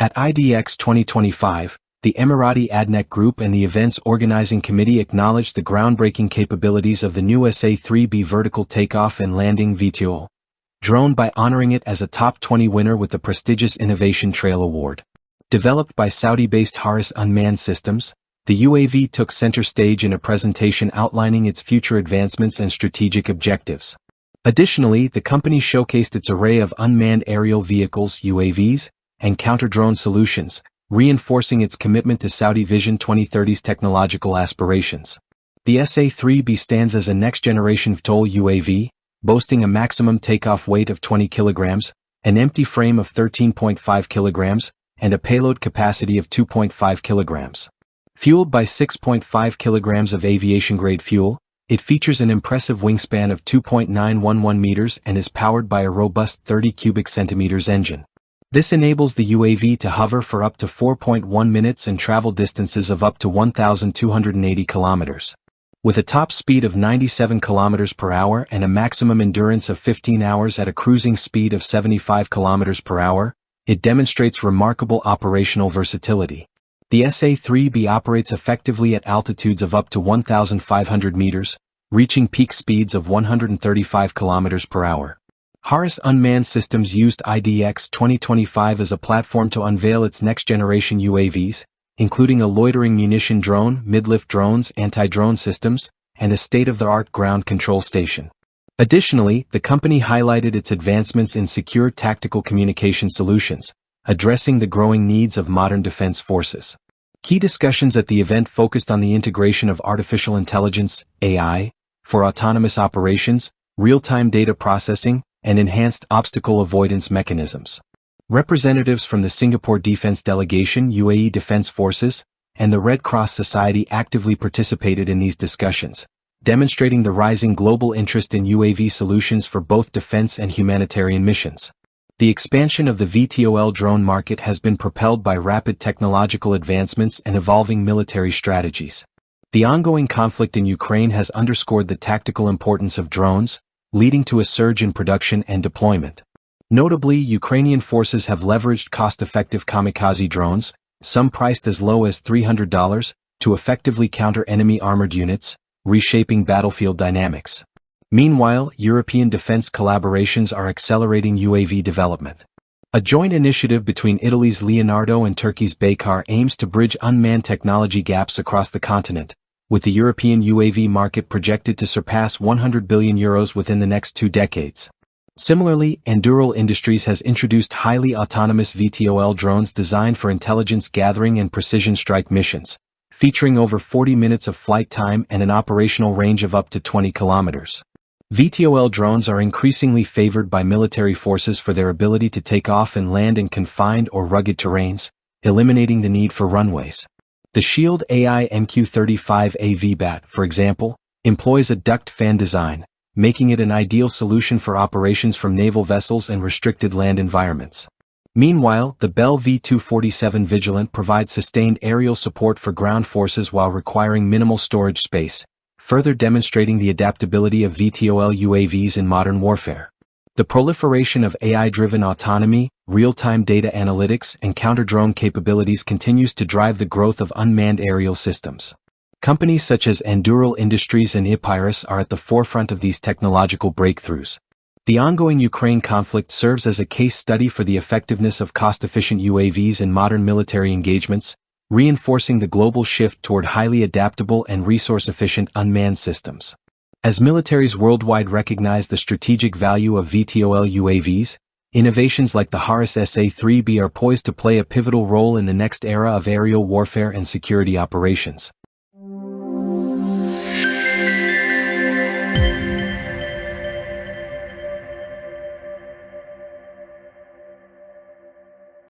At IDEX 2025, the Emirati ADNEC Group and the event's organizing committee acknowledged the groundbreaking capabilities of the new SA-3B Vertical Takeoff and Landing VTOL drone by honoring it as a top 20 winner with the prestigious Innovation Trail Award. Developed by Saudi-based Haris Unmanned Systems, the UAV took center stage in a presentation outlining its future advancements and strategic objectives. Additionally, the company showcased its array of unmanned aerial vehicles (UAVs) and counter-drone solutions, reinforcing its commitment to Saudi Vision 2030's technological aspirations. The SA-3B stands as a next-generation VTOL UAV, boasting a maximum takeoff weight of 20 kilograms, an empty frame of 13.5 kilograms, and a payload capacity of 2.5 kilograms. Fueled by 6.5 kilograms of aviation-grade fuel, it features an impressive wingspan of 2.911 meters and is powered by a robust 30 cubic centimeters engine. This enables the UAV to hover for up to 4.1 minutes and travel distances of up to 1,280 kilometers. With a top speed of 97 kilometers per hour and a maximum endurance of 15 hours at a cruising speed of 75 kilometers per hour, it demonstrates remarkable operational versatility. The SA-3B operates effectively at altitudes of up to 1,500 meters, reaching peak speeds of 135 kilometers per hour. Haris Unmanned Systems used IDEX 2025 as a platform to unveil its next-generation UAVs, including a loitering munition drone, mid-lift drones, anti-drone systems, and a state-of-the-art ground control station. Additionally, the company highlighted its advancements in secure tactical communication solutions, addressing the growing needs of modern defense forces. Key discussions at the event focused on the integration of artificial intelligence, AI, for autonomous operations, real-time data processing, and enhanced obstacle avoidance mechanisms. Representatives from the Singapore Defense Delegation, UAE Defense Forces, and the Red Cross Society actively participated in these discussions, demonstrating the rising global interest in UAV solutions for both defense and humanitarian missions. The expansion of the VTOL drone market has been propelled by rapid technological advancements and evolving military strategies. The ongoing conflict in Ukraine has underscored the tactical importance of drones, leading to a surge in production and deployment. Notably, Ukrainian forces have leveraged cost-effective kamikaze drones, some priced as low as $300, to effectively counter enemy armored units, reshaping battlefield dynamics. Meanwhile, European defense collaborations are accelerating UAV development. A joint initiative between Italy's Leonardo and Turkey's Baykar aims to bridge unmanned technology gaps across the continent, with the European UAV market projected to surpass €100 billion within the next 2 decades. Similarly, Anduril Industries has introduced highly autonomous VTOL drones designed for intelligence gathering and precision strike missions, featuring over 40 minutes of flight time and an operational range of up to 20 kilometers. VTOL drones are increasingly favored by military forces for their ability to take off and land in confined or rugged terrains, eliminating the need for runways. The Shield AI MQ-35A VBAT, for example, employs a duct fan design, making it an ideal solution for operations from naval vessels and restricted land environments. Meanwhile, the Bell V-247 Vigilant provides sustained aerial support for ground forces while requiring minimal storage space, further demonstrating the adaptability of VTOL UAVs in modern warfare. The proliferation of AI-driven autonomy, real-time data analytics, and counter-drone capabilities continues to drive the growth of unmanned aerial systems. Companies such as Anduril Industries and Epirus are at the forefront of these technological breakthroughs. The ongoing Ukraine conflict serves as a case study for the effectiveness of cost-efficient UAVs in modern military engagements, reinforcing the global shift toward highly adaptable and resource-efficient unmanned systems. As militaries worldwide recognize the strategic value of VTOL UAVs, innovations like the Haris SA-3B are poised to play a pivotal role in the next era of aerial warfare and security operations.